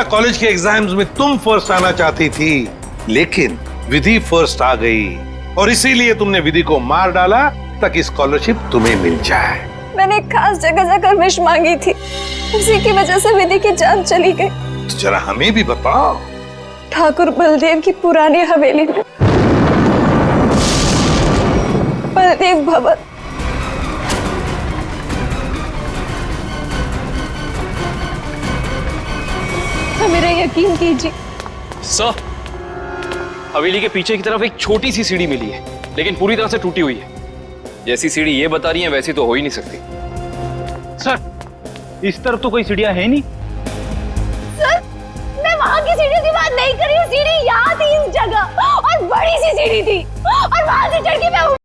College के exams में तुम फर्स्ट आना चाहती थी, लेकिन विधि फर्स्ट आ गई और इसीलिए तुमने विधि को मार डाला ताकि स्कॉलरशिप तुम्हें मिल जाए। मैंने एक खास जगह जाकर विश मांगी थी, उसी की वजह से विधि की जान चली गई। तो जरा हमें भी बताओ। ठाकुर बलदेव की पुरानी हवेली में बलदेव भवन। तो मेरा यकीन कीजिए सर, हवेली के पीछे की तरफ एक छोटी सी सीढ़ी मिली है, लेकिन पूरी तरह से टूटी हुई है। जैसी सीढ़ी ये बता रही है वैसी तो हो ही नहीं सकती। सर, इस तरफ तो कोई सीढ़ियां है नहीं। सर, मैं वहां की सीढ़ी की बात नहीं कर रही हूँ। सीढ़ी यहाँ थी इस जगह, और बड़ी सी सीढ़ी थी, और वहां से चढ़ के मैं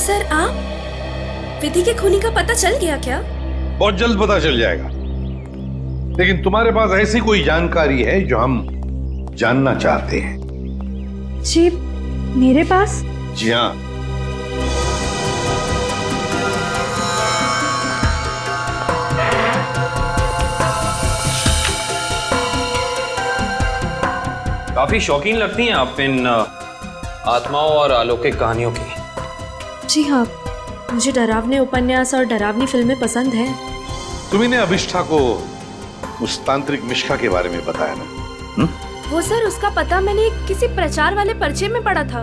सर आप विधि के खूनी का पता चल गया क्या? बहुत जल्द पता चल जाएगा, लेकिन तुम्हारे पास ऐसी कोई जानकारी है जो हम जानना चाहते हैं? जी मेरे पास? जी हाँ। काफी शौकीन लगती हैं आप इन आत्माओं और अलौकिक कहानियों की। जी हाँ, मुझे डरावने उपन्यास और डरावनी फिल्में पसंद हैं। तुम्ही ने अभिष्ठा को उस तांत्रिक मिश्का के बारे में बताया ना? वो सर उसका पता मैंने किसी प्रचार वाले पर्चे में पढ़ा था।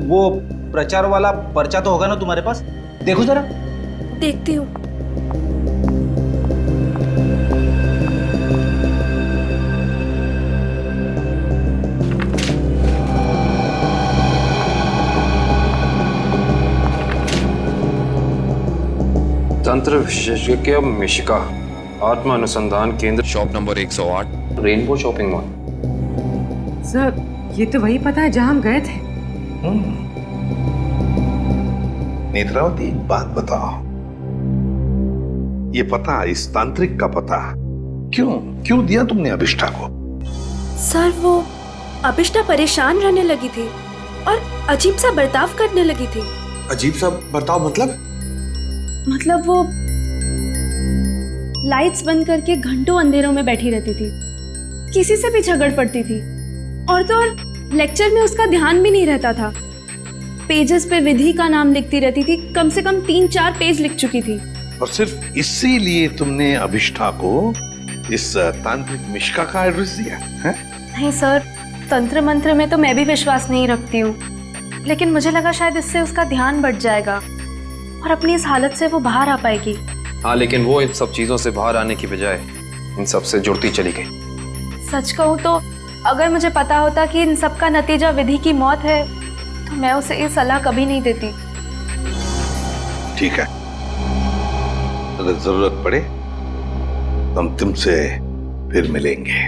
वो प्रचार वाला पर्चा तो होगा ना तुम्हारे पास? देखो जरा। देखती हूँ। तंत्र विशेषज्ञ मिशिका, आत्मा अनुसंधान केंद्र, shop number 108, rainbow shopping mall. Sir ये तो वही पता है जहां हम गए थे। नेत्रावती, एक बात बताओ, ये पता, इस तांत्रिक का पता क्यों दिया तुमने अभिष्ठा को? सर वो अभिष्ठा परेशान रहने लगी थी और अजीब सा बर्ताव करने लगी थी। अजीब सा बर्ताव मतलब वो लाइट्स बंद करके घंटों अंधेरों में बैठी रहती थी, किसी से भी झगड़ पड़ती थी, और तो और लेक्चर में उसका ध्यान भी नहीं रहता था। पेजेस पे विधि का नाम लिखती रहती थी, कम से कम 3-4 पेज लिख चुकी थी। और सिर्फ इसीलिए तुमने अभिष्ठा को इस तांत्रिक मिश्का का एड्रेस दिया है? नहीं सर, तंत्र मंत्र में तो मैं भी विश्वास नहीं रखती हूँ, लेकिन मुझे लगा शायद इससे उसका ध्यान बढ़ जाएगा और अपनी इस हालत से वो बाहर आ पाएगी। हाँ, लेकिन वो इन सब चीजों से बाहर आने की बजाय इन सब से जुड़ती चली गई। सच कहूँ तो अगर मुझे पता होता कि इन सब का नतीजा विधि की मौत है, तो मैं उसे ये सलाह कभी नहीं देती। ठीक है, अगर जरूरत पड़े तो हम तुमसे फिर मिलेंगे।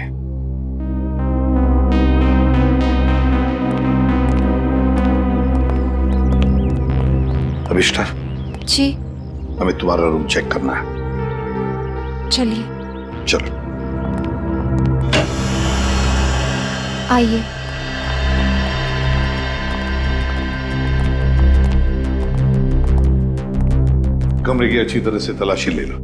अभिष्ठा जी हमें तुम्हारा रूम चेक करना है। चलिए चलो आइए। कमरे की अच्छी तरह से तलाशी ले लो।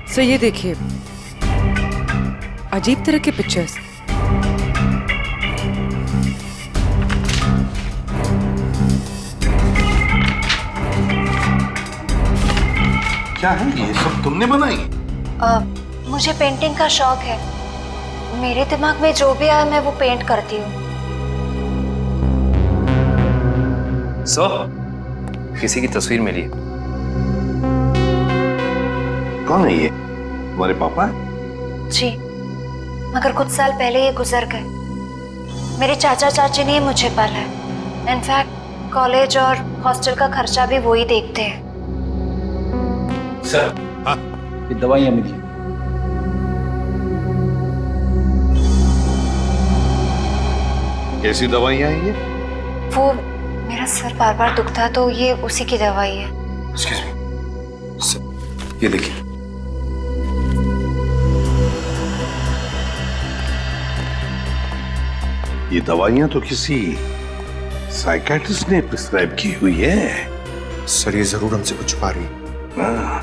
सर ये देखिए, अजीब तरह के पिक्चर्स। क्या है ये सब तुमने बनाई? मुझे पेंटिंग का शौक है, मेरे दिमाग में जो भी आया मैं वो पेंट करती हूँ। सर, किसी की तस्वीर मिली है। कौन है ये? तुम्हारे पापा? जी, मगर कुछ साल पहले ये गुजर गए। मेरे चाचा चाची ने मुझे पाला है। इनफैक्ट कॉलेज और हॉस्टल का खर्चा भी वो ही देखते हैं। सर हाँ? ये दवाइयाँ मिली। कैसी दवाइयाँ हैं ये? वो मेरा सर बार बार दुखता है तो ये उसी की दवाई है। Excuse me. सर, ये देखिए। ये दवाइयाँ तो किसी साइकियाट्रिस्ट ने प्रिस्क्राइब की हुई है। सर ये जरूर हमसे कुछ छुपा रही है। हाँ।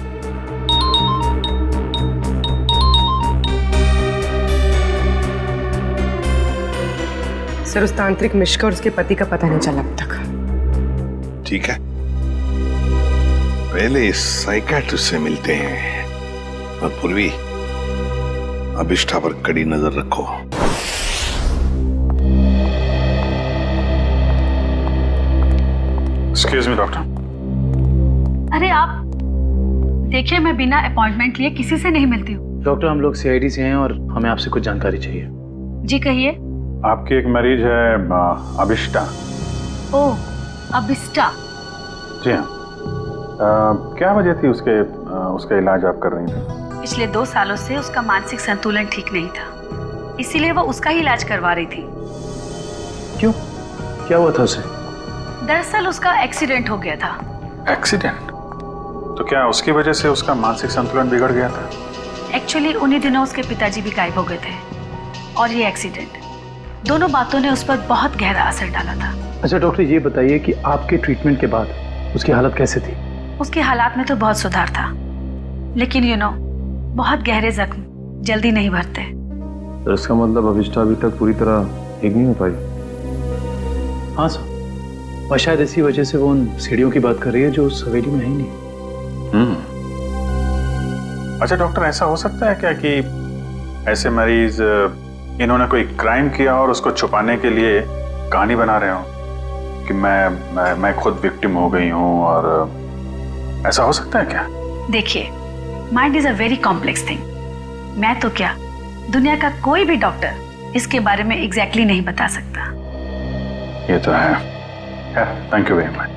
सर उस तांत्रिक मिश्का और उसके पति का पता नहीं चला अब तक। ठीक है, पहले इस साइकियाट्रिस्ट से मिलते हैं, और पूर्वी अभिष्ठा पर कड़ी नजर रखो। Excuse me doctor. अरे आप देखिए, मैं बिना अपॉइंटमेंट लिए किसी से नहीं मिलती हूँ। डॉक्टर, हम लोग सीआईडी से हैं और हमें आपसे कुछ जानकारी चाहिए। जी कहिए। आपकी एक मरीज है अभिष्टा। ओह, अभिष्टा। जी हाँ। क्या वजह थी उसका इलाज आप कर रही थी? पिछले 2 सालों से उसका मानसिक संतुलन ठीक नहीं था, इसीलिए वो उसका ही इलाज करवा रही थी। क्यों, क्या हुआ था उसे? दरअसल उसका एक्सीडेंट हो गया था। एक्सीडेंट? तो क्या उसकी वजह से उसका मानसिक संतुलन बिगड़ गया था? एक्चुअली उन्हीं दिनों उसके पिताजी भी गायब हो गए थे और ये एक्सीडेंट, दोनों बातों ने उस पर बहुत गहरा असर डाला था। अच्छा डॉक्टर, ये बताइए कि आपके ट्रीटमेंट के बाद उसकी हालत कैसे थी? उसके हालात में तो बहुत सुधार था, लेकिन बहुत गहरे जख्म जल्दी नहीं भरते। तो इसका मतलब अभिष्टा अभी तक पूरी तरह ठीक नहीं हो पाई? हाँ सर, और शायद इसी वजह से वो उन सीढ़ियों की बात कर रही है जो उस हवेली में है ही नहीं। अच्छा डॉक्टर, ऐसा हो सकता है क्या कि ऐसे मरीज इन्होंने कोई क्राइम किया और उसको छुपाने के लिए कहानी बना रहे हो कि मैं खुद विक्टिम हो गई हूँ, और ऐसा हो सकता है क्या? देखिए, mind is a very complex thing. मैं तो क्या, दुनिया का कोई भी डॉक्टर इसके बारे में एग्जैक्टली नहीं बता सकता। ये तो है। Thank you very much.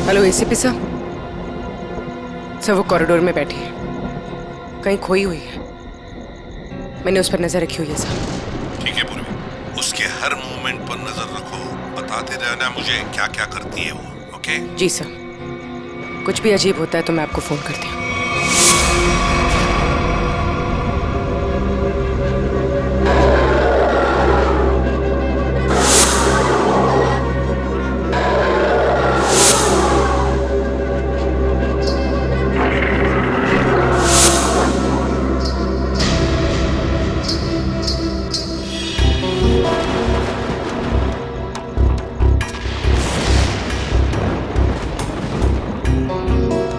Hello ACP साहब। सर, वो कॉरिडोर में बैठी है, कहीं खोई हुई है। मैंने उस पर नजर रखी हुई है सर। ठीक है पूर्वी, उसके हर मूवमेंट पर नजर रखो, बताते रहना मुझे क्या क्या करती है वो। ओके? जी सर, कुछ भी अजीब होता है तो मैं आपको फोन करती हूँ।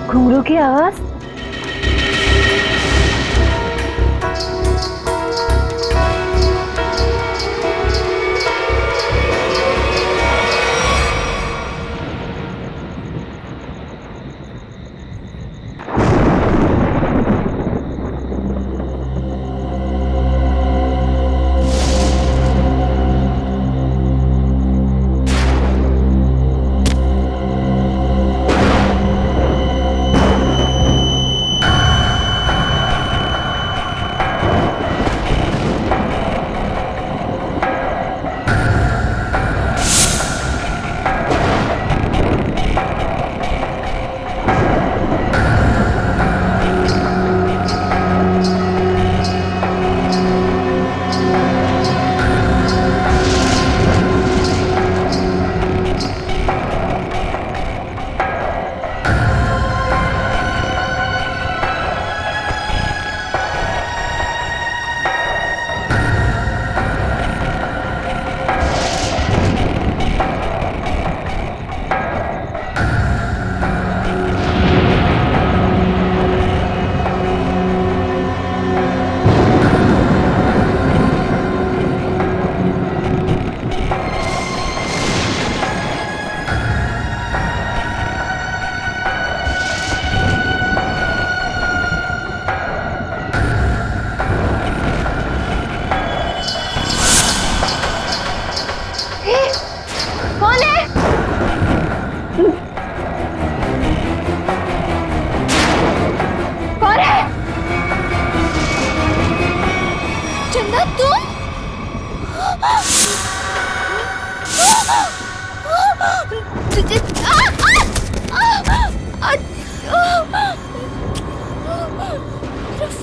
घुंघरू की आवाज।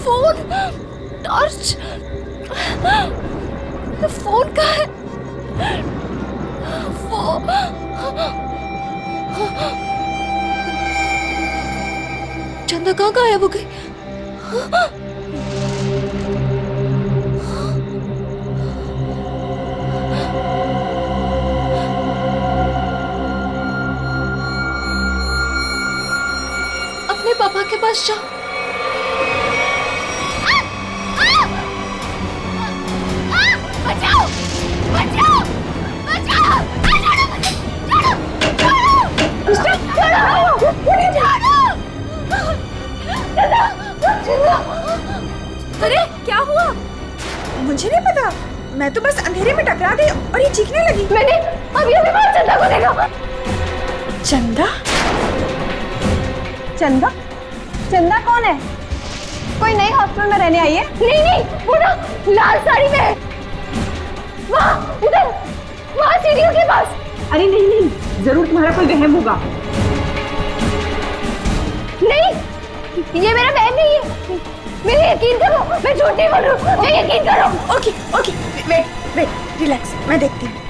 फोन, टॉर्च, फोन कहाँ है? फोन कहाँ गायब हो गई? अपने पापा के पास जा। बचाओ! बचाओ! बचाओ! अरे क्या हुआ? मुझे नहीं पता, मैं तो बस अंधेरे में टकरा गई और ये चीखने लगी। मैंने अभी बाहर चंदा को देखा। चंदा? चंदा? चंदा कौन है? कोई नई हॉस्टल में रहने आई है? नहीं नहीं, वो ना लाल साड़ी में है। वहाँ उधर, वहाँ सीढ़ियों के पास। अरे नहीं नहीं, जरूर तुम्हारा कोई वहम होगा। नहीं, ये मेरा बहन नहीं है। मेरे यकीन करो, मैं झूठ नहीं बोल रही हूँ। मैं यकीन करो। Okay okay, wait wait, relax, मैं देखती हूँ।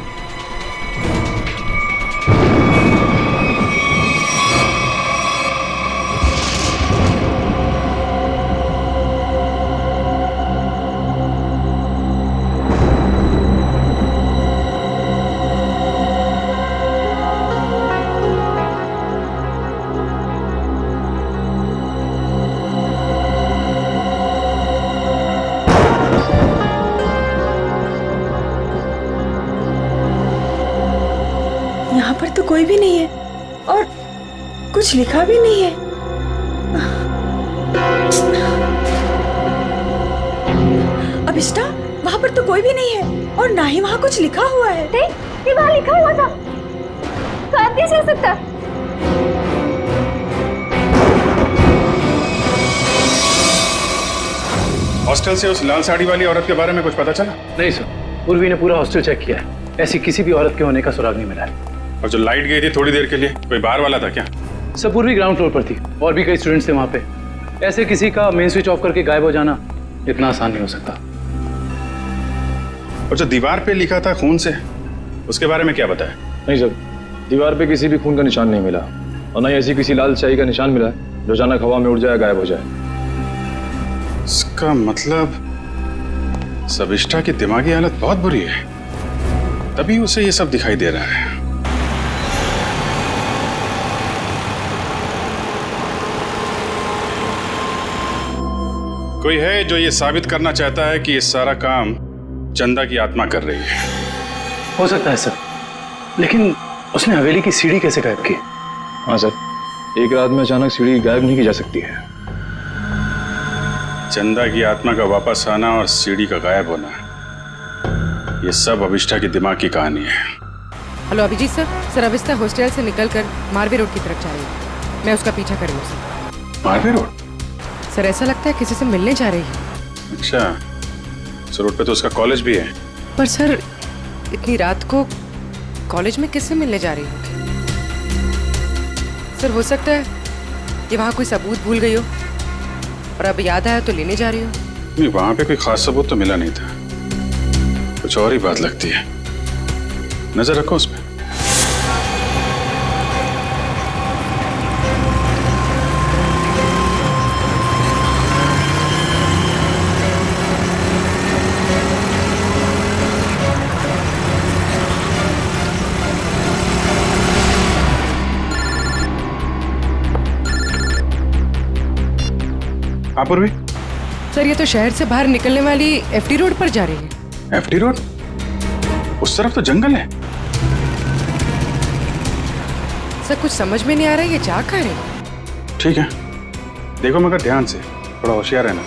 यहाँ पर तो कोई भी नहीं है और कुछ लिखा भी नहीं है। अभिष्टा, वहाँ पर तो कोई भी नहीं है और ना ही वहाँ कुछ लिखा हुआ है। ये वहाँ लिखा हुआ था, तो आप कैसे हो सकता? हॉस्टल से उस लाल साड़ी वाली औरत के बारे में कुछ पता चला? नहीं सर, उर्वी ने पूरा हॉस्टल चेक किया है, ऐसी किसी भी औरत के होने का सुराग नहीं मिला है। और जो लाइट गई थी थोड़ी देर के लिए, कोई बाहर वाला था क्या? सब पूर्वी ग्राउंड फ्लोर पर थी और भी कई स्टूडेंट्स थे वहाँ पे। ऐसे किसी का मेन स्विच ऑफ करके गायब हो जाना इतना आसान नहीं हो सकता। और जो दीवार पे लिखा था खून से, उसके बारे में क्या बताया? नहीं सर, दीवार पे किसी भी खून का निशान नहीं मिला और न ही ऐसी किसी लाल स्याही का निशान मिला जो अचानक हवा में उड़ जाए, गायब हो जाए। इसका मतलब सविष्टा की दिमागी हालत बहुत बुरी है, तभी उसे ये सब दिखाई दे रहा है। कोई है जो ये साबित करना चाहता है कि ये सारा काम चंदा की आत्मा कर रही है। हो सकता है सर, लेकिन उसने हवेली की सीढ़ी कैसे गायब की? हाँ सर, एक रात में अचानक सीढ़ी गायब नहीं की जा सकती है। चंदा की आत्मा का वापस आना और सीढ़ी का गायब होना, ये सब अभिष्टा की दिमाग की कहानी है। Hello Abhijit sir, sir Abhishta hostel से निकलकर मारवे रोड की तरफ जा रही है। मैं उसका पीछा करूँ सर। मारवे रोड? सर ऐसा लगता है किसी से मिलने जा रही है। अच्छा, इस रोड पे तो उसका कॉलेज भी है। पर सर इतनी रात को कॉलेज में किससे मिलने जा रही होगी? सर हो सकता है ये वहाँ कोई सबूत भूल गई हो और अब याद आया तो लेने जा रही हो। नहीं, वहाँ पे कोई खास सबूत तो मिला नहीं था, कुछ और ही बात लगती है। नजर रखो उस पे। हाँ पूर्वी। सर ये तो शहर से बाहर निकलने वाली एफडी रोड पर जा रही है। FD road? उस तरफ तो जंगल है। सर कुछ समझ में नहीं आ रहा है ये जा कहाँ रही है। ठीक है, देखो मगर ध्यान से, थोड़ा होशियार रहना।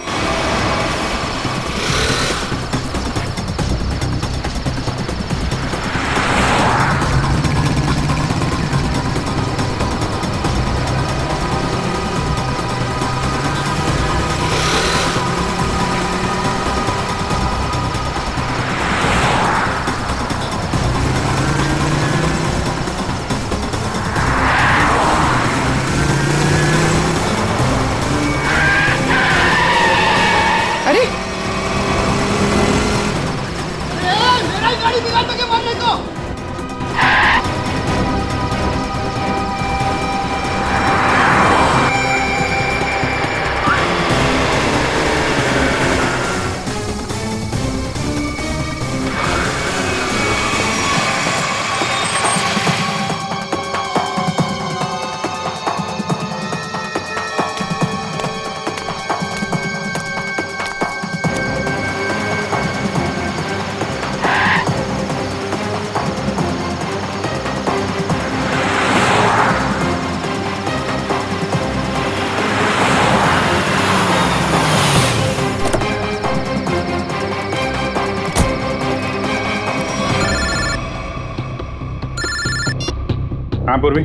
हाँ पूर्वी।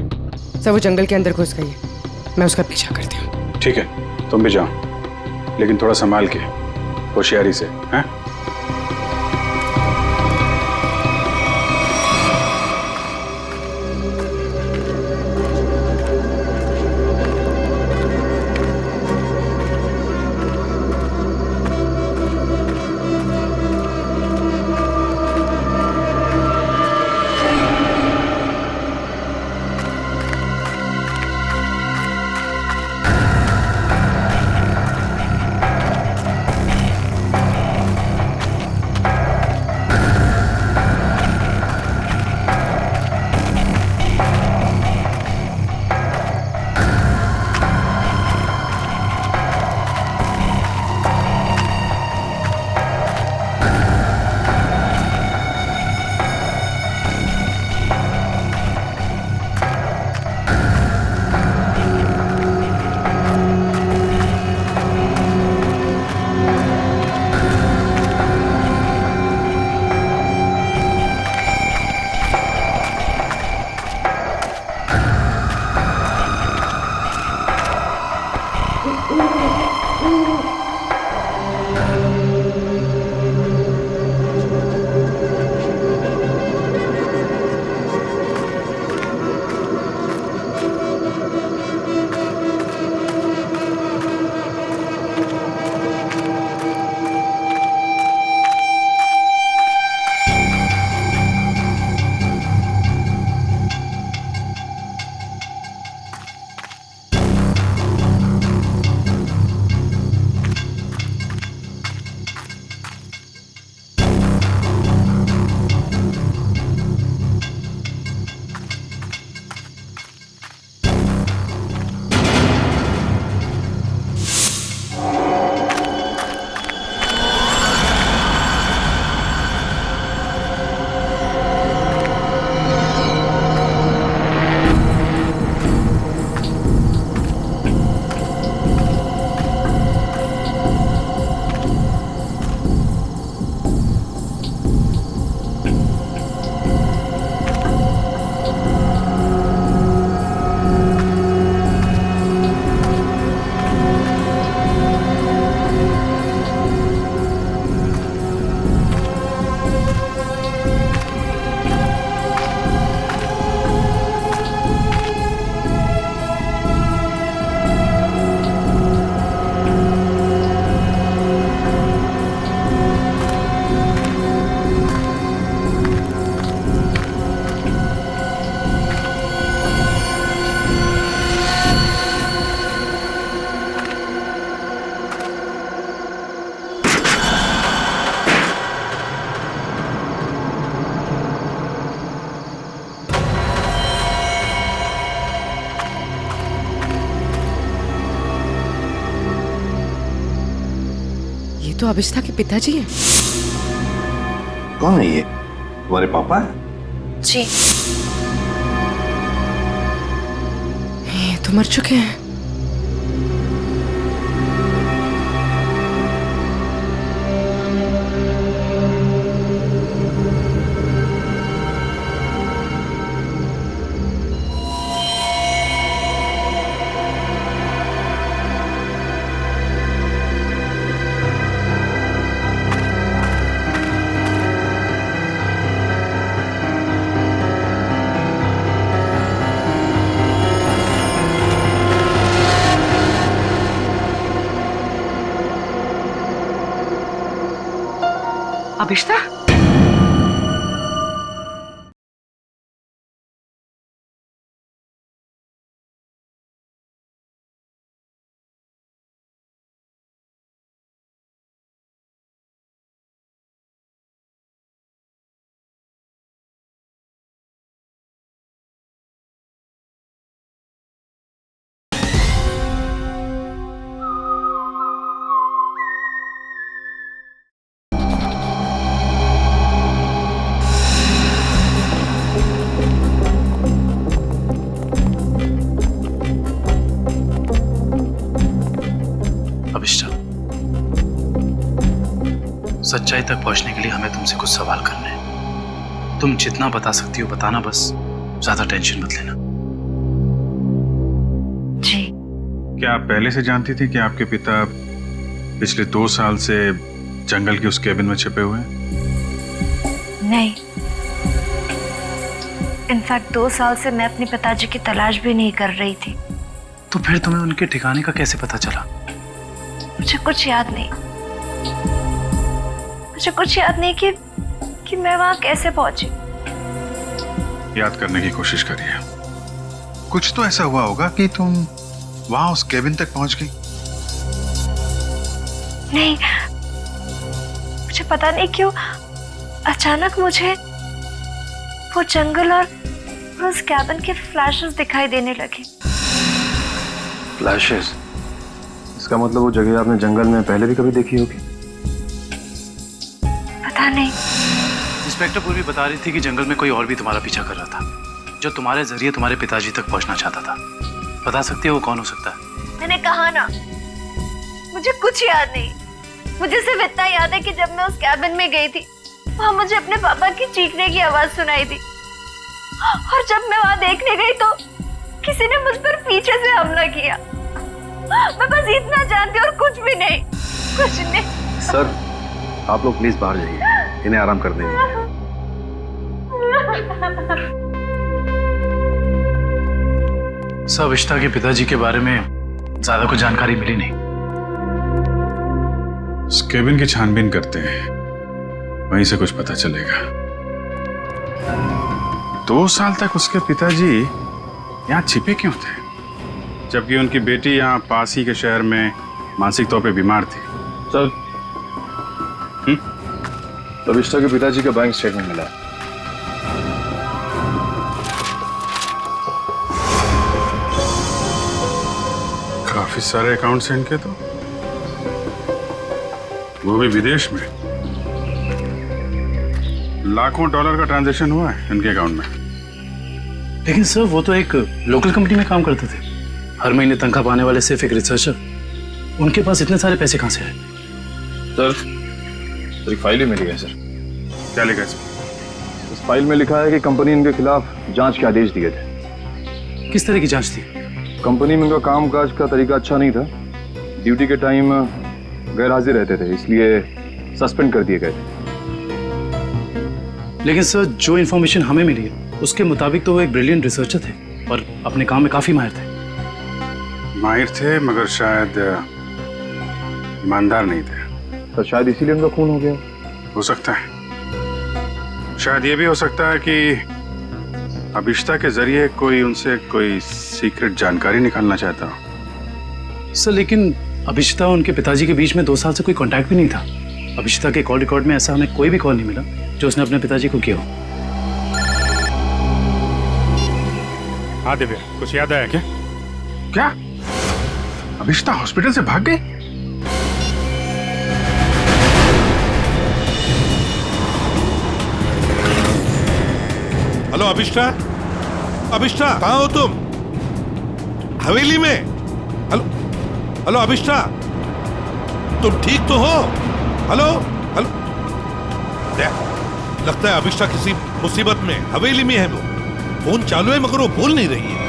सर वो जंगल के अंदर घुस गई है, मैं उसका पीछा करती हूँ। ठीक है, तुम भी जाओ, लेकिन थोड़ा संभाल के, होशियारी से, हैं? तो अभिष्ठा के पिताजी हैं। कौन है ये? तुम्हारे पापा? जी। ये तो मर चुके हैं। अभिष्ठा, सच्चाई तक पहुंचने के लिए हमें तुमसे कुछ सवाल करने हैं। तुम जितना बता सकती हो बताना, बस ज्यादा टेंशन मत लेना। क्या आप पहले से जानती थी कि आपके पिता पिछले 2 साल से जंगल के उस केबिन में छिपे हुए हैं? नहीं, इनफैक्ट 2 साल से मैं अपने पिताजी की तलाश भी नहीं कर रही थी। तो फिर तुम्हें उनके ठिकाने का कैसे पता चला? मुझे कुछ याद नहीं, मुझे कुछ याद नहीं कि मैं वहां कैसे पहुंची। याद करने की कोशिश करिए। कुछ तो ऐसा हुआ होगा कि तुम वहां उस केबिन तक पहुंच गई। नहीं, मुझे पता नहीं क्यों अचानक मुझे वो जंगल और उस कैबिन के फ्लैशेस दिखाई देने लगे। फ्लैशेस? इसका मतलब वो जगह आपने जंगल में पहले भी कभी देखी होगी? पता नहीं। इंस्पेक्टर पूर्वी बता रही थी कि जंगल में कोई और भी तुम्हारा पीछा कर रहा था, जो तुम्हारे जरिए तुम्हारे पिताजी तक पहुंचना चाहता था। बता सकती है वो कौन हो सकता है? मैंने कहा ना, मुझे कुछ याद नहीं। मुझे सिर्फ इतना याद है कि जब मैं उस कैबिन में गई थी, वहां मुझे अपने पापा की चीखने की आवाज सुनाई दी, और जब मैं वहां देखने गई तो किसी ने मुझ पर पीछे से हमला किया। मैं बस इतना जानती हूँ और कुछ भी नहीं, कुछ नहीं। सर, आप लोग प्लीज बाहर जाइए, इन्हें आराम कर देंगे। सब अभिष्टा के पिताजी के बारे में ज्यादा कुछ जानकारी मिली नहीं। उस केबिन की छानबीन करते हैं, वहीं से कुछ पता चलेगा। 2 साल तक उसके पिताजी यहाँ छिपे क्यों थे, जबकि उनकी बेटी यहाँ पास ही के शहर में मानसिक तौर पे बीमार थी? सर, अभिष्टा के पिताजी का बैंक स्टेटमेंट मिला। काफी सारे अकाउंट्स हैं इनके, तो वो भी विदेश में। लाखों डॉलर का ट्रांजैक्शन हुआ है इनके अकाउंट में। लेकिन सर, वो तो एक लोकल कंपनी में काम करते थे, हर महीने तनख्वाह पाने वाले सिर्फ एक रिसर्चर। उनके पास इतने सारे पैसे कहां से आए? सर, एक फाइल ही मिली है सर। क्या लिखा है इसमें? इस फाइल में लिखा है कि कंपनी इनके खिलाफ जांच के आदेश दिए थे। किस तरह की जांच थी? कंपनी में इनका कामकाज का तरीका अच्छा नहीं था, ड्यूटी के टाइम गैर हाजिर रहते थे, इसलिए सस्पेंड कर दिए गए थे। लेकिन सर, जो इन्फॉर्मेशन हमें मिली है उसके मुताबिक तो वो एक ब्रिलियंट रिसर्चर थे और अपने काम में काफी माहिर थे। माहिर थे, मगर शायद ईमानदार नहीं थे। तो शायद इसीलिए उनका खून हो गया। हो सकता है। शायद ये भी हो सकता है कि अभिष्टा के जरिए कोई उनसे कोई सीक्रेट जानकारी निकालना चाहता हो। सर, लेकिन अभिष्टा और उनके पिताजी के बीच में 2 साल से कोई कांटेक्ट भी नहीं था। अभिष्टा के कॉल रिकॉर्ड में ऐसा हमें कोई भी कॉल नहीं मिला जो उसने अपने पिताजी को किया हो। हाँ दिव्या, कुछ याद आया क्या? क्या अभिष्टा हॉस्पिटल से भाग गई? हेलो अभिष्टा, अभिष्टा कहाँ हो तुम? हवेली में? हेलो हेलो अभिष्टा, तुम ठीक तो हो? हेलो हेलो, लगता है अभिष्टा किसी मुसीबत में हवेली में है। वो फोन चालू है मगर वो बोल नहीं रही है।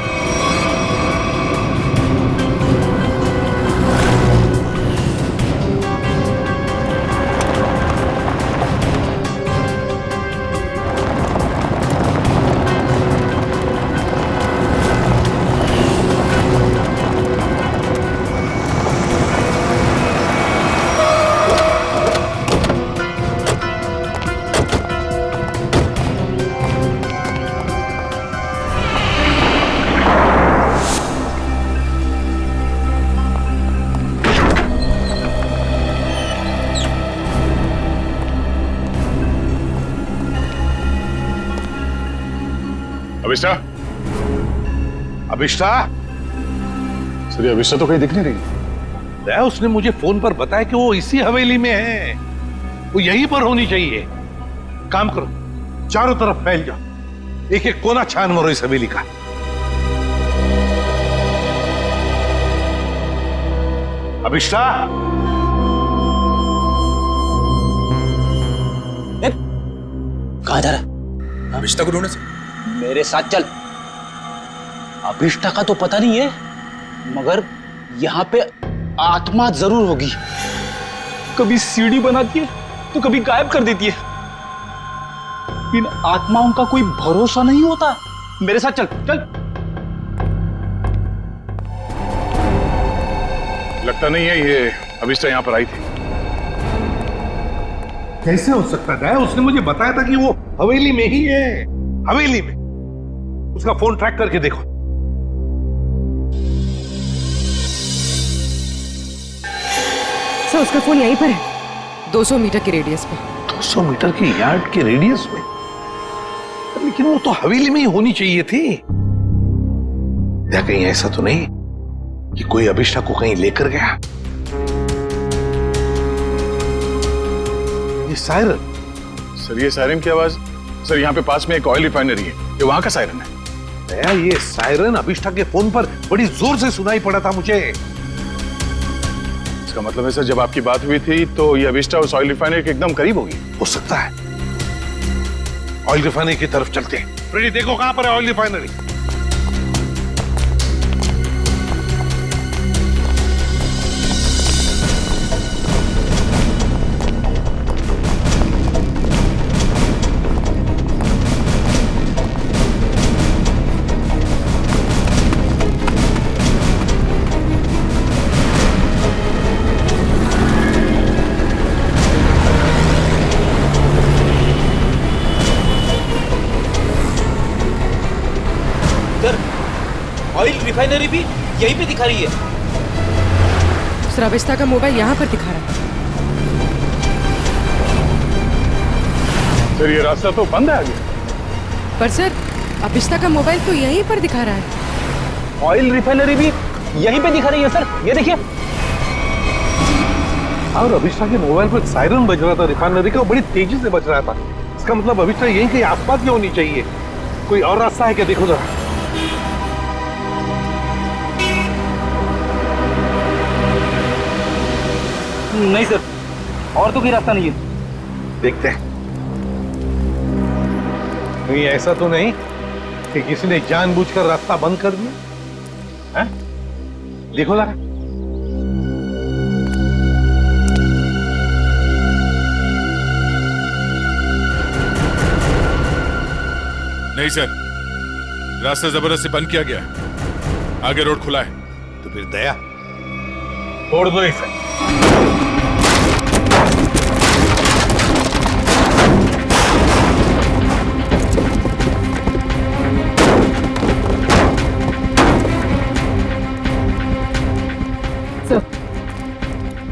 अभिष्टा? अभिष्टा? सर, अभिष्टा तो कहीं दिख नहीं रही। उसने मुझे फोन पर बताया कि वो इसी हवेली में है, वो यहीं पर होनी चाहिए। काम करो, चारों तरफ फैल जाओ, एक एक कोना छान मारो इस हवेली का। अभिष्टा? कहाँ जा रहा? अभिष्टा को ढूंढने से। मेरे साथ चल। अभिष्टा का तो पता नहीं है, मगर यहाँ पे आत्मा जरूर होगी। कभी सीढ़ी बनाती है तो कभी गायब कर देती है। इन आत्माओं का कोई भरोसा नहीं होता। मेरे साथ चल चल। लगता नहीं है ये अभिष्टा यहाँ पर आई थी। कैसे हो सकता है? उसने मुझे बताया था कि वो हवेली में ही है। हवेली में। उसका फोन ट्रैक करके देखो। सर उसका फोन यहीं पर है, 200 मीटर के रेडियस पे। 200 मीटर की यार्ड के रेडियस में? लेकिन वो तो हवेली में ही होनी चाहिए थी। या कहीं ऐसा तो नहीं कि कोई अभिष्टा को कहीं लेकर गया? ये सायरन। सर ये सायरन की आवाज, सर यहाँ पे पास में एक ऑयल रिफाइनरी है, ये वहां का सायरन है। दया, ये सायरन अभिष्टा के फोन पर बड़ी जोर से सुनाई पड़ा था मुझे। इसका मतलब है सर जब आपकी बात हुई थी तो ये अभिष्टा उस ऑयल रिफाइनरी के एकदम करीब होगी। हो सकता है। ऑयल रिफाइनरी की तरफ चलते हैं। फ्रेडी देखो कहां पर है ऑयल रिफाइनरी। ऑयल रिफाइनरी भी यहीं पे दिखा रही है। सर अभिष्टा का मोबाइल यहाँ पर दिखा रहा है। सर ये रास्ता तो बंद है आगे। पर सर अभिष्टा का मोबाइल तो यहीं पर दिखा रहा है। ऑयल रिफाइनरी भी यहीं पे दिखा रही है सर, ये देखिए। और अभिष्टा के मोबाइल पर सायरन बज रहा था रिफाइनरी का, बड़ी तेजी से बज रहा था। इसका मतलब अभिष्टा यहीं कहीं आसपास में होनी चाहिए। कोई और रास्ता है क्या? देखो जरा। नहीं सर, और तो कोई रास्ता नहीं है। देखते हैं। नहीं ऐसा तो नहीं कि किसी ने जानबूझकर रास्ता बंद कर दिया है? देखो जरा। नहीं सर, रास्ता जबरदस्ती बंद किया गया है। आगे रोड खुला है। तो फिर दया छोड़ दो इसे।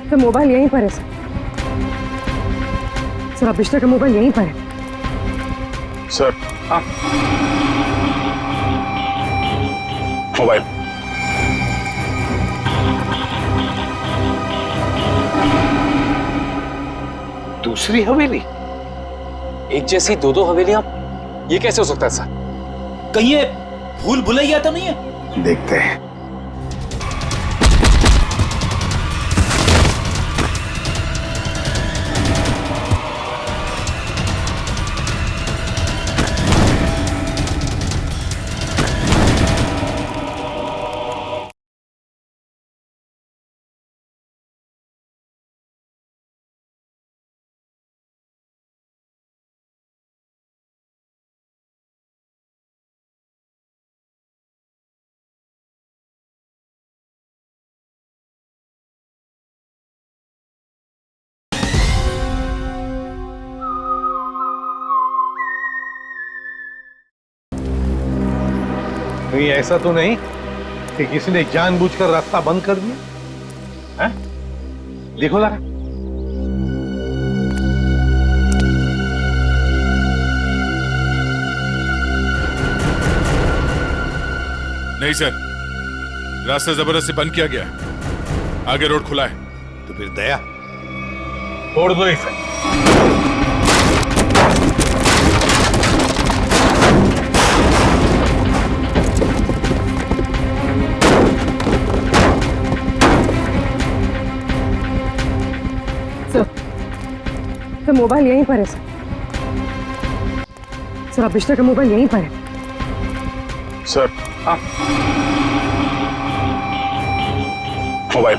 सर मोबाइल यहीं पर है सर। सर अभिष्टा का मोबाइल यहीं पर है। सर हाँ मोबाइल। दूसरी हवेली? एक जैसी दो दो हवेलियां, ये कैसे हो सकता है सर? कहीं ये भूल भुलैया तो नहीं है? देखते हैं। नहीं ऐसा तो नहीं कि किसी ने जानबूझकर रास्ता बंद कर दिया है? देखो जरा। नहीं सर, रास्ता जबरदस्ती बंद किया गया है। आगे रोड खुला है। तो फिर दया छोड़ दो इसे। सर मोबाइल यहीं पर है सर। सर अभिष्टा का मोबाइल यहीं पर है। सर हाँ मोबाइल।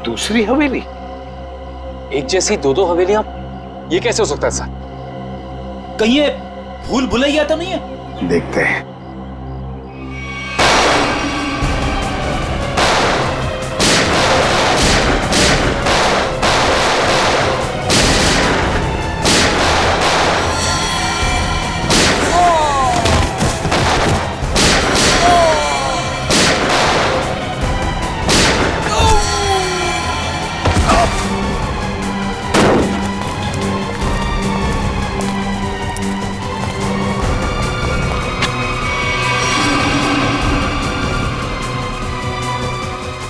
दूसरी हवेली? एक जैसी दो दो हवेलियां, ये कैसे हो सकता है सर? कहीं ये भूल भुलैया तो नहीं है? देखते हैं।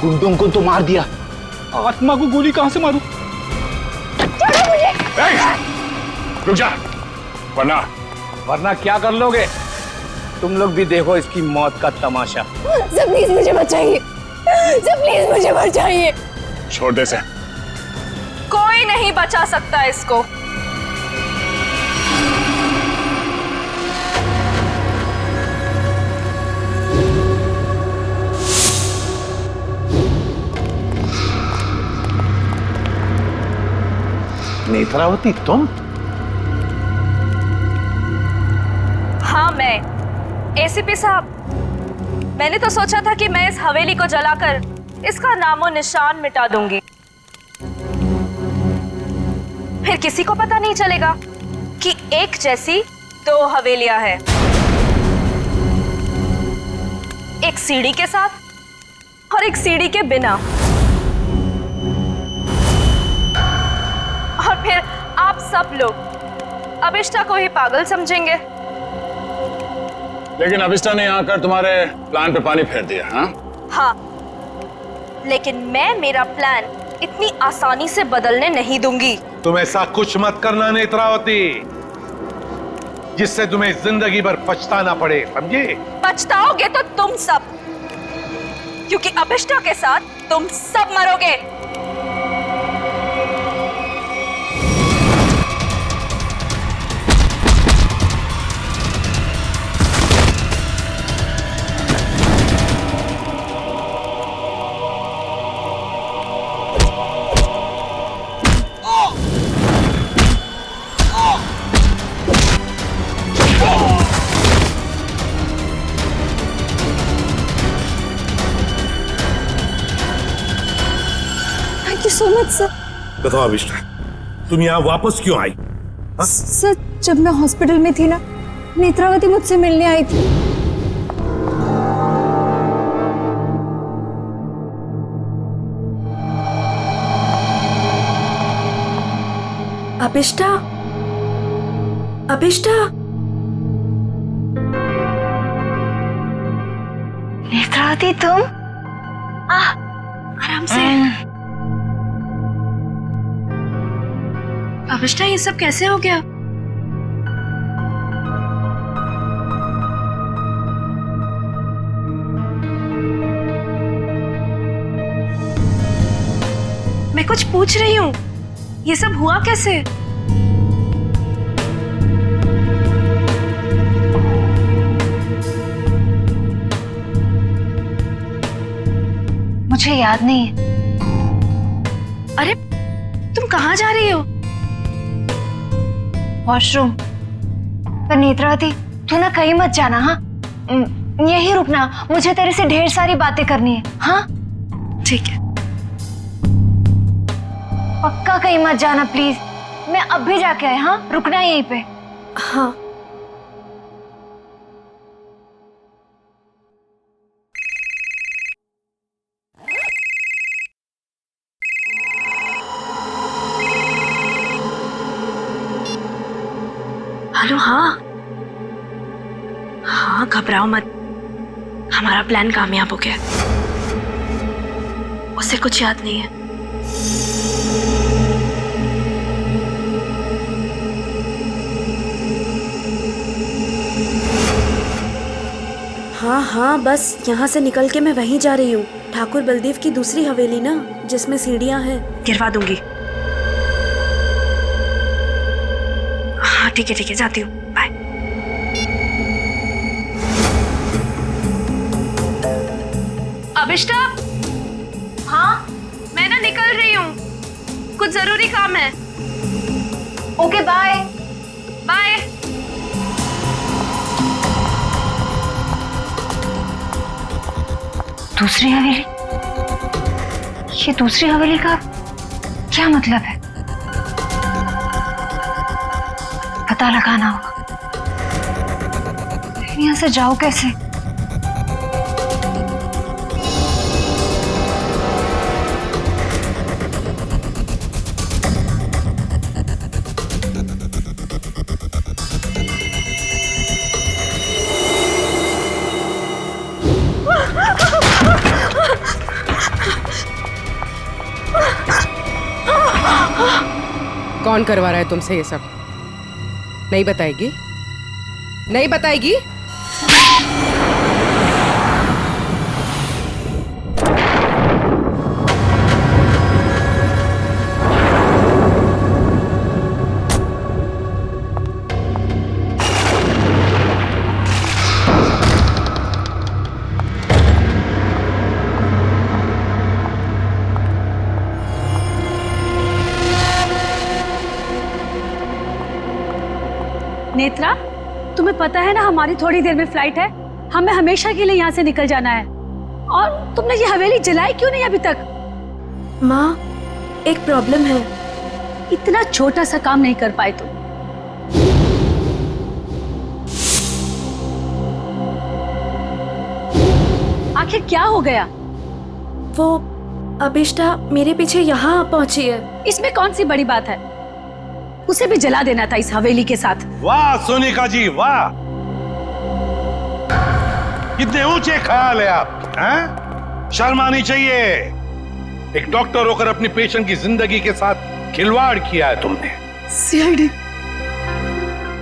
गुंडों को तो मार दिया, आत्मा को गोली कहां से मारूं? रुक जा, वरना क्या कर लोगे? तुम लोग भी देखो इसकी मौत का तमाशा। सर प्लीज मुझे बचाइए, सर प्लीज मुझे बचाइए। छोड़ दे से। कोई नहीं बचा सकता इसको। नेत्रावती तुम? हाँ मैं। एसीपी साहब, मैंने तो सोचा था कि मैं इस हवेली को जलाकर इसका नामो निशान मिटा दूंगी, फिर किसी को पता नहीं चलेगा कि एक जैसी दो हवेलियां हैं, एक सीढ़ी के साथ और एक सीढ़ी के बिना। और फिर आप सब लोग अभिष्टा को ही पागल समझेंगे। लेकिन अभिष्टा ने यहाँ आकर तुम्हारे प्लान पे पानी फेर दिया। हाँ, लेकिन मैं मेरा प्लान इतनी आसानी से बदलने नहीं दूंगी। तुम ऐसा कुछ मत करना नेत्रावती, जिससे तुम्हें जिंदगी भर पछताना पड़े, समझे? पछताओगे तो तुम सब, क्योंकि अभिष्टा के साथ तुम सब मरोगे। So much sir. बताओ अभिष्टा, तुम यहाँ वापस क्यों आई? सर जब मैं हॉस्पिटल में थी ना, नेत्रावती मुझसे मिलने आई थी। अभिष्टा, अभिष्टा, नेत्रावती तुम? आराम से। अभिष्टा ये सब कैसे हो गया? मैं कुछ पूछ रही हूँ, ये सब हुआ कैसे? मुझे याद नहीं है। अरे तुम कहाँ जा रही हो? वॉशरूम। पर नेत्रावती तू ना कहीं मत जाना, हाँ? यहीं रुकना, मुझे तेरे से ढेर सारी बातें करनी है। हाँ ठीक है, पक्का कहीं मत जाना प्लीज। मैं अब भी जाके आए। हाँ रुकना यहीं पे। हाँ। हेलो। हाँ हाँ घबराओ मत, हमारा प्लान कामयाब हो गया। उसे कुछ याद नहीं है। हाँ हाँ, बस यहाँ से निकल के मैं वहीं जा रही हूँ। ठाकुर बलदेव की दूसरी हवेली ना, जिसमें सीढ़ियाँ हैं। गिरवा दूंगी। हाँ ठीक है जाती हूँ, बाय। अभिष्टा, हाँ मैं ना निकल रही हूँ, कुछ जरूरी काम है। Okay bye. बाय। दूसरी हवेली? ये दूसरी हवेली का क्या मतलब है? पता लगाना होगा। लेकिन यहाँ से जाओ कैसे? कौन करवा रहा है तुमसे ये सब? नहीं बताएगी? नहीं बताएगी? नेत्रा, तुम्हें पता है ना हमारी थोड़ी देर में फ्लाइट है, हमें हमेशा के लिए यहाँ से निकल जाना है। और तुमने ये हवेली जलाई क्यों नहीं अभी तक? माँ, एक प्रॉब्लम है। इतना छोटा सा काम नहीं कर पाए तुम। आखिर क्या हो गया? वो अभिष्टा मेरे पीछे यहाँ पहुंची है। इसमें कौन सी बड़ी बात है? उसे भी जला देना था इस हवेली के साथ। वाह सोनिका जी, वाह, कितने ऊंचे ख्याल है आप, हैं? शर्म आनी चाहिए। एक डॉक्टर होकर अपनी पेशेंट की जिंदगी के साथ खिलवाड़ किया है तुमने। सीआईडी,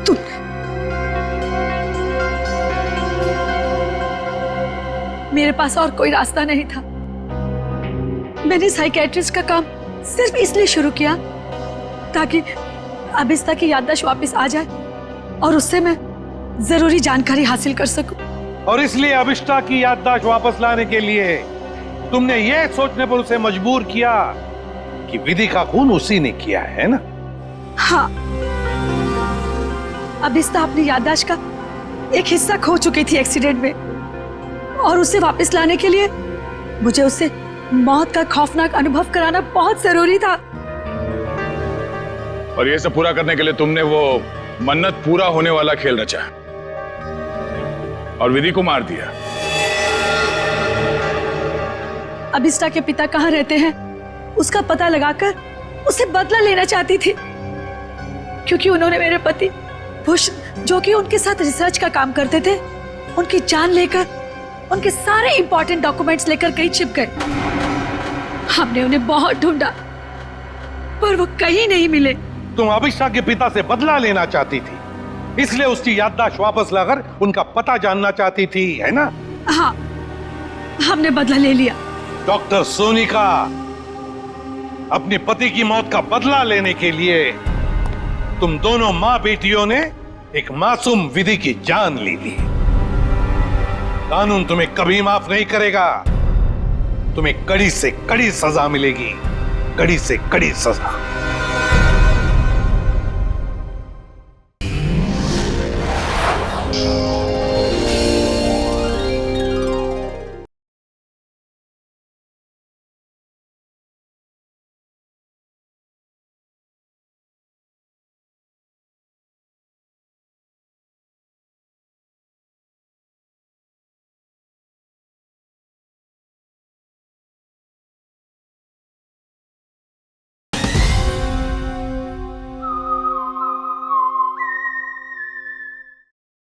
तुम मेरे पास और कोई रास्ता नहीं था। मैंने साइकियाट्रिस्ट का काम सिर्फ इसलिए शुरू किया ताकि अभिष्टा की याददाश्त वापस आ जाए और उससे मैं जरूरी जानकारी हासिल कर सकूं। और इसलिए अभिष्टा की याददाश्त वापस लाने के लिए तुमने ये सोचने पर उसे मजबूर किया कि विधि का खून उसी ने किया है ना? हाँ, अभिष्टा अपनी याददाश्त का एक हिस्सा खो चुकी थी एक्सीडेंट में, और उसे वापस लाने के लिए मुझे उससे मौत का खौफनाक अनुभव कराना बहुत जरूरी था। और ये सब पूरा करने के लिए तुमने वो मन्नत पूरा होने वाला खेल रचा और विधि को मार दिया। अभिष्टा के पिता कहाँ रहते हैं उसका पता लगाकर उसे बदला लेना चाहती थी, क्योंकि उन्होंने मेरे पति बुश, जो कि उनके साथ रिसर्च का काम करते थे, उनकी जान लेकर उनके सारे इंपॉर्टेंट डॉक्यूमेंट्स लेकर कहीं छिप गए। हमने उन्हें बहुत ढूंढा पर वो कहीं नहीं मिले। तुम अभिष्टा के पिता से बदला लेना चाहती थी, इसलिए उसकी याददाश्त वापस लाकर उनका पता जानना चाहती थी, है ना? हाँ, हमने बदला ले लिया। डॉक्टर सोनिका, अपने पति की मौत का बदला लेने के लिए तुम दोनों मां बेटियों ने एक मासूम विधि की जान ली थी। कानून तुम्हें कभी माफ नहीं करेगा। तुम्हें कड़ी से कड़ी सजा मिलेगी, कड़ी से कड़ी सजा।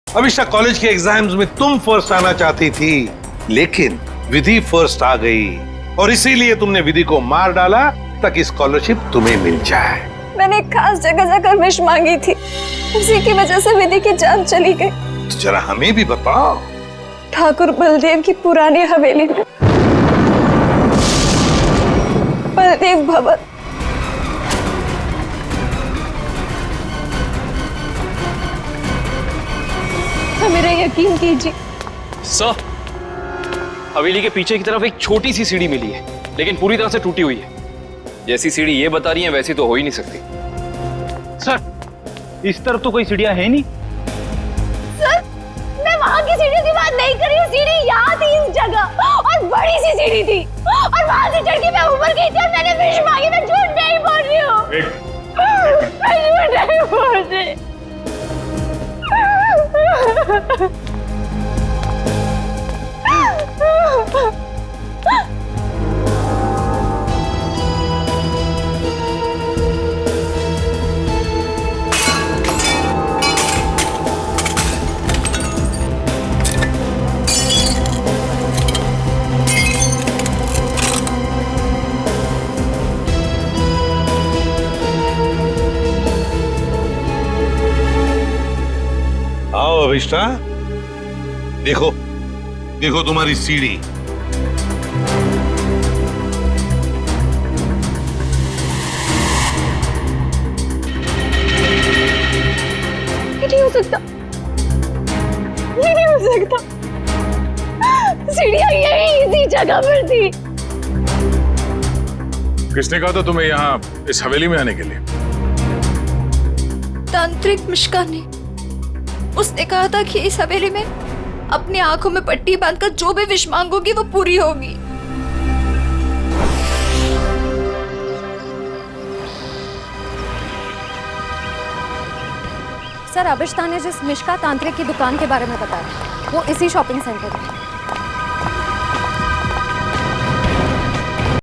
अभिष्टा, कॉलेज के एग्जाम्स में तुम फर्स्ट आना चाहती थी, लेकिन विधि फर्स्ट आ गई और इसीलिए तुमने विधि को मार डाला ताकि स्कॉलरशिप तुम्हें मिल जाए। मैंने एक खास जगह जाकर विश मांगी थी, उसी की वजह से विधि की जान चली गई। तो जरा हमें भी बताओ। ठाकुर बलदेव की पुरानी हवेली में, बलदेव भवन। तो मेरा यकीन कीजिए। सर, हवेली के पीछे की तरफ एक छोटी सी सीढ़ी मिली है, लेकिन पूरी तरह से टूटी हुई है। जैसी सीढ़ी ये बता रही है वैसी तो हो ही नहीं सकती। सर इस तरफ तो कोई सीढ़ियां है नहीं। सर मैं वहाँ की सीढ़ी की बात नहीं कर रही हूँ, सीढ़ी यहाँ थी इस जगह और बड़ी सी सीढ़ी थी और वहाँ से चढ़ के मैं ऊपर गई थी और मैंने विश मांगी। मैं झूठ नहीं बोल रही हूँ, मैं झूठ नहीं बोल रही। आओ अभिष्टा, देखो देखो तुम्हारी सीढ़ी। ये नहीं हो सकता, ये नहीं हो सकता। सीढ़ियाँ यही इसी जगह पर थी। किसने कहा था तुम्हें यहाँ इस हवेली में आने के लिए? तांत्रिक मिश्का ने। उसने कहा था कि इस हवेली में अपनी आंखों में पट्टी बांधकर जो भी विश मांगोगी वो पूरी होगी। सर अभिष्टा ने जिस मिश्का तांत्रिक की दुकान के बारे में बताया वो इसी शॉपिंग सेंटर में।